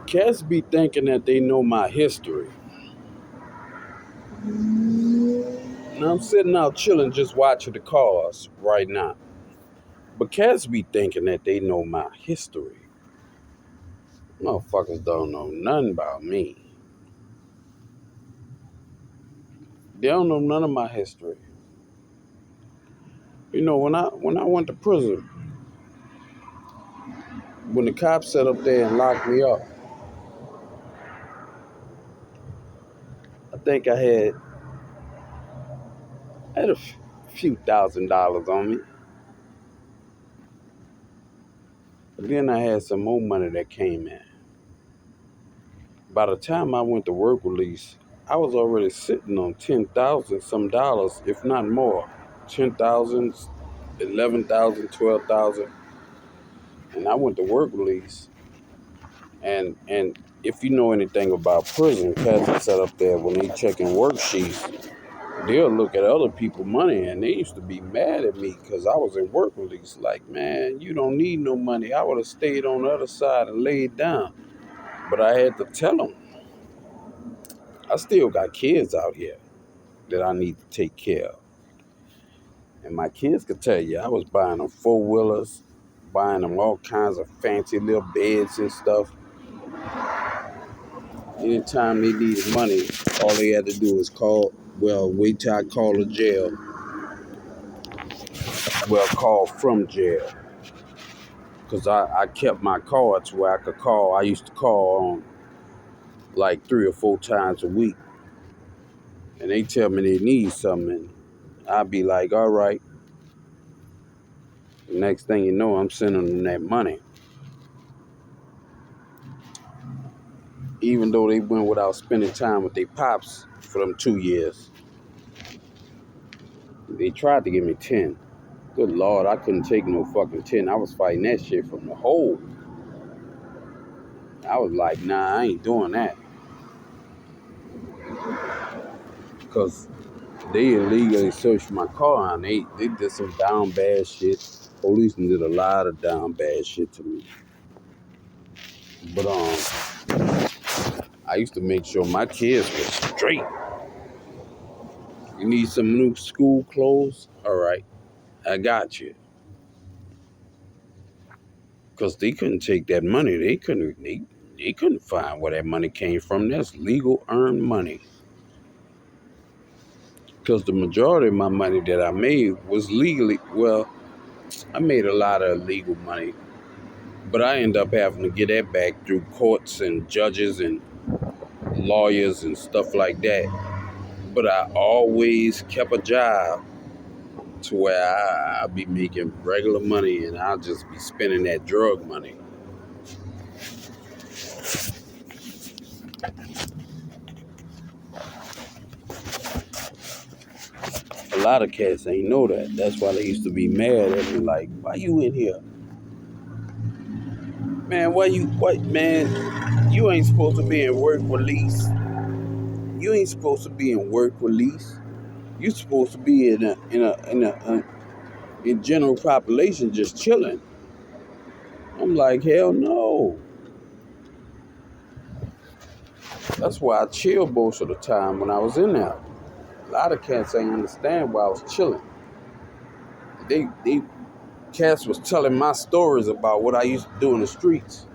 Cats be thinking that they know my history. Now I'm sitting out chilling just watching the cars right now. But cats be thinking that they know my history. Motherfuckers don't know nothing about me. They don't know none of my history. You know, when I went to prison, when the cops sat up there and locked me up, I think I had a few $1,000s on me. But then I had some more money that came in. By the time I went to work release, I was already sitting on 10,000 some dollars, if not more. 10,000, 11,000, 12,000. And I went to work release. And if you know anything about prison, cats are set up there when they checking worksheets, they'll look at other people's money, and they used to be mad at me because I was in work release. Like, man, you don't need no money. I would have stayed on the other side and laid down. But I had to tell them, I still got kids out here that I need to take care of. And my kids could tell you, I was buying them four-wheelers, buying them all kinds of fancy little beds and stuff. Anytime they needed money, all they had to do was wait till I call the jail. Call from jail. Because I kept my cards where I could call. I used to call on like 3 or 4 times a week. And they tell me they need something. I'd be like, all right. The next thing you know, I'm sending them that money. Even though they went without spending time with their pops for them 2 years. They tried to give me 10. Good Lord, I couldn't take no fucking 10. I was fighting that shit from the hole. I was like, nah, I ain't doing that. Because they illegally searched my car and they did some down bad shit. Policemen did a lot of down bad shit to me. But I used to make sure my kids were straight. You need some new school clothes? All right, I got you. Because they couldn't take that money. They couldn't find where that money came from. That's legal earned money. Because the majority of my money that I made was legally, I made a lot of illegal money. But I ended up having to get that back through courts and judges and lawyers and stuff like that. But I always kept a job to where I'd be making regular money and I'll just be spending that drug money. A lot of cats ain't know that. That's why they used to be mad at me like, why you in here? Man, man, you ain't supposed to be in work release. You ain't supposed to be in work release. You supposed to be in general population just chilling. I'm like, hell no. That's why I chill most of the time when I was in there. A lot of cats ain't understand why I was chilling. They cats was telling my stories about what I used to do in the streets.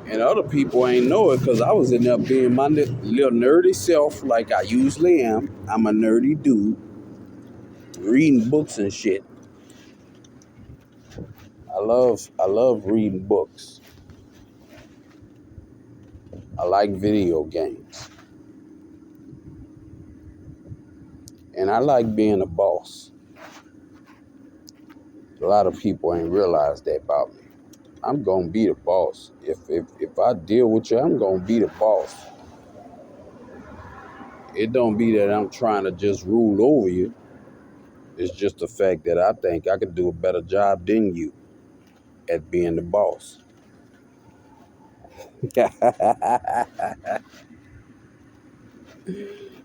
And other people ain't know it because I was in there being my little nerdy self like I usually am. I'm a nerdy dude. Reading books and shit. I love reading books. I like video games. And I like being a boss. A lot of people ain't realized that about me. I'm gonna be the boss. If I deal with you, I'm gonna be the boss. It don't be that I'm trying to just rule over you. It's just the fact that I think I could do a better job than you at being the boss.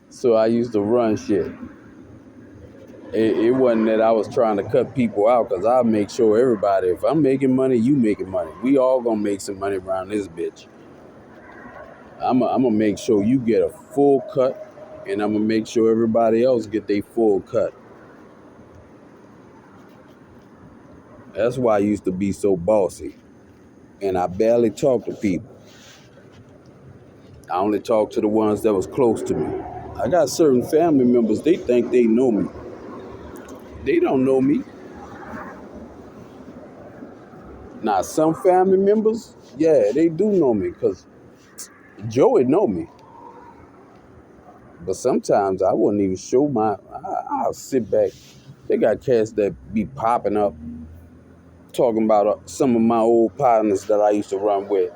So I used to run shit. It wasn't that I was trying to cut people out, because I make sure everybody, if I'm making money, you making money. We all gonna make some money around this bitch. I'm gonna make sure you get a full cut, and I'm gonna make sure everybody else get their full cut. That's why I used to be so bossy, and I barely talk to people. I only talk to the ones that was close to me. I got certain family members, they think they know me. They don't know me. Now, some family members, yeah, they do know me, because Joey know me. But sometimes I wouldn't even show I'll sit back. They got cats that be popping up, talking about some of my old partners that I used to run with.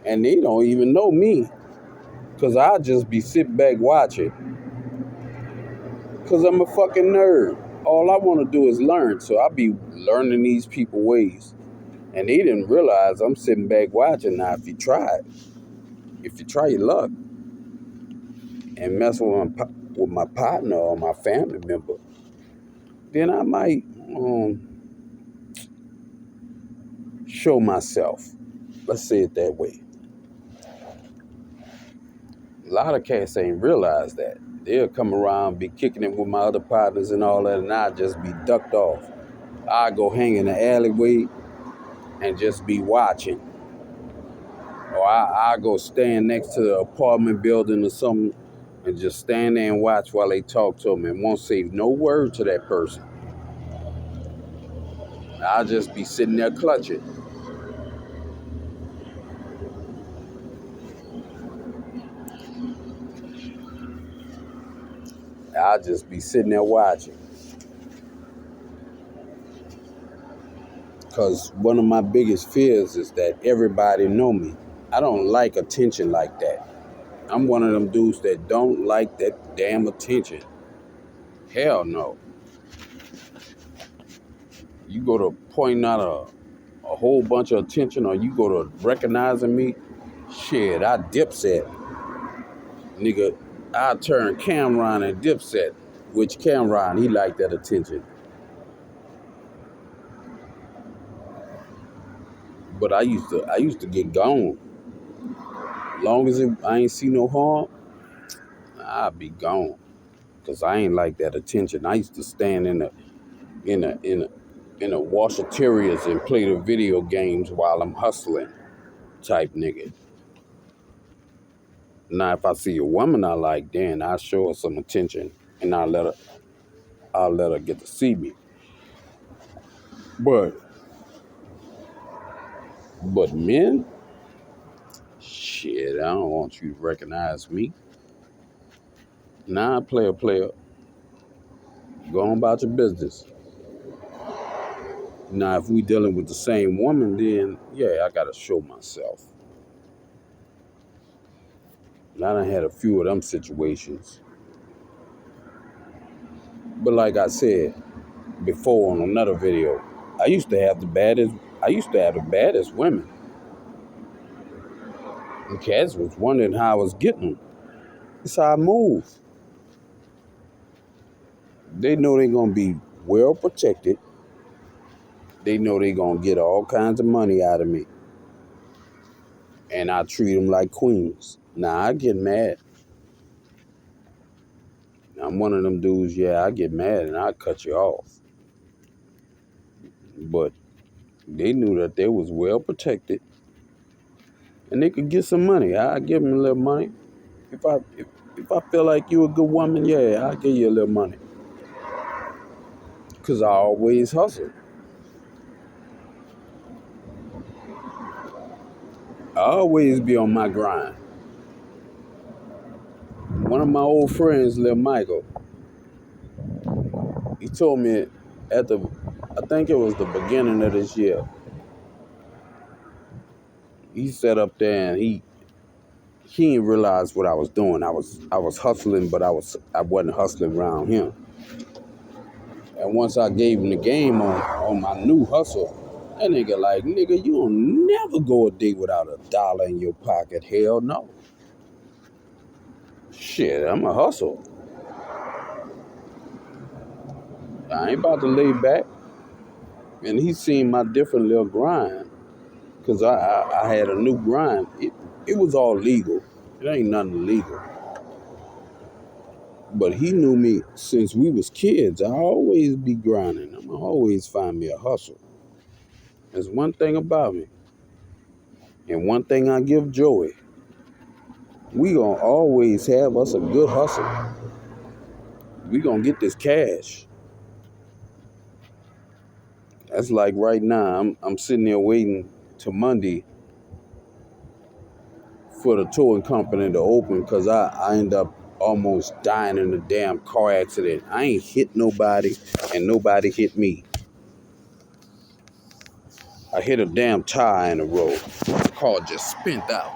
And they don't even know me, because I just be sitting back watching. Because I'm a fucking nerd. All I want to do is learn. So I be learning these people ways. And they didn't realize I'm sitting back watching. Now, if you try your luck and mess with my partner or my family member, then I might show myself. Let's say it that way. A lot of cats ain't realize that. They'll come around, be kicking it with my other partners and all that, and I'll just be ducked off. I go hang in the alleyway and just be watching. Or I go stand next to the apartment building or something and just stand there and watch while they talk to them and won't say no word to that person. I'll just be sitting there clutching. I'll just be sitting there watching. Because one of my biggest fears is that everybody know me. I don't like attention like that. I'm one of them dudes that don't like that damn attention. Hell no. You go to pointing out a whole bunch of attention, or you go to recognizing me, shit, I dipset. Nigga, I turn Cameron and dipset. Which Cameron, he like that attention. But I used to get gone. Long as I ain't see no harm, I'll be gone. Cause I ain't like that attention. I used to stand in a washaterias and play the video games while I'm hustling type nigga. Now if I see a woman I like, then I show her some attention and I'll let her get to see me. But men, shit, I don't want you to recognize me. Nah, player. Go on about your business. Now, if we dealing with the same woman, then yeah, I gotta show myself. And I done had a few of them situations. But like I said before on another video, I used to have the baddest women. And cats was wondering how I was getting them. It's how I move. They know they're gonna be well protected. They know they're gonna get all kinds of money out of me. And I treat them like queens. Now I get mad. I'm one of them dudes, yeah, I get mad and I cut you off. But they knew that they was well protected and they could get some money. I give them a little money. If I feel like you a good woman, yeah, I'll give you a little money. Cause I always hustle. I always be on my grind. One of my old friends, Lil Michael, he told me I think it was the beginning of this year. He sat up there and he didn't realize what I was doing. I was hustling, but I wasn't hustling around him. And once I gave him the game on my new hustle, that nigga like, nigga, you don't never go a day without $1 in your pocket. Hell no. Shit, I'm a hustle. I ain't about to lay back. And he seen my different little grind. Because I had a new grind. It was all legal. It ain't nothing illegal. But he knew me since we was kids. I always be grinding. I'm always find me a hustle. There's one thing about me. And one thing I give Joey. We gonna always have us a good hustle. We gonna get this cash. That's like right now. I'm sitting there waiting till Monday for the towing company to open because I end up almost dying in a damn car accident. I ain't hit nobody and nobody hit me. I hit a damn tire in the road. The car just spent out.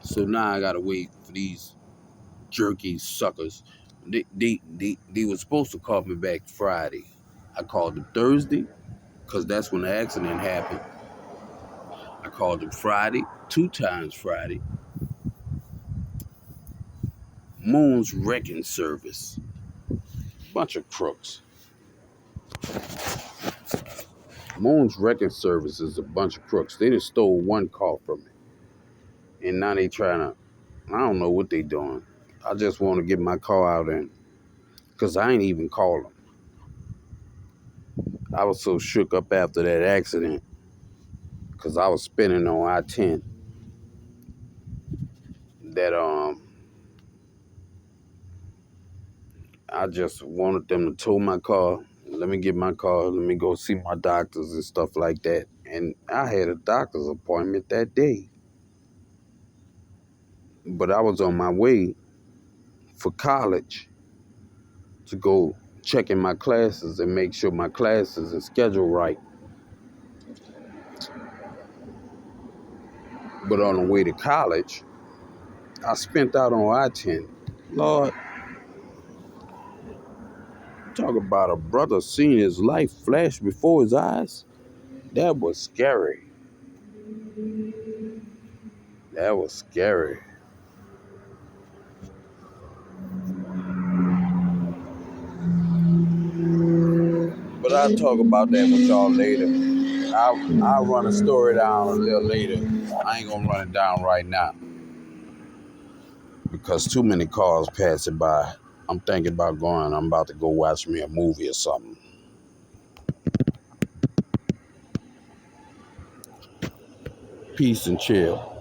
So now I gotta wait for these jerky suckers. They were supposed to call me back Friday. I called them Thursday because that's when the accident happened. I called them Friday, 2 times Friday. Moon's Wrecking Service. Bunch of crooks. Moon's Wrecking Service is a bunch of crooks. They just stole one car from me. And now they trying to, I don't know what they doing. I just want to get my car out and, because I ain't even call them. I was so shook up after that accident because I was spinning on I-10 that I just wanted them to tow my car. Let me get my car. Let me go see my doctors and stuff like that. And I had a doctor's appointment that day. But I was on my way for college to go check in my classes and make sure my classes are scheduled right. But on the way to college, I spent out on I-10. Lord, talk about a brother seeing his life flash before his eyes. That was scary. That was scary. But I'll talk about that with y'all later. I'll run a story down a little later. I ain't gonna run it down right now because too many cars passing by. I'm thinking about going. I'm about to go watch me a movie or something. Peace and chill.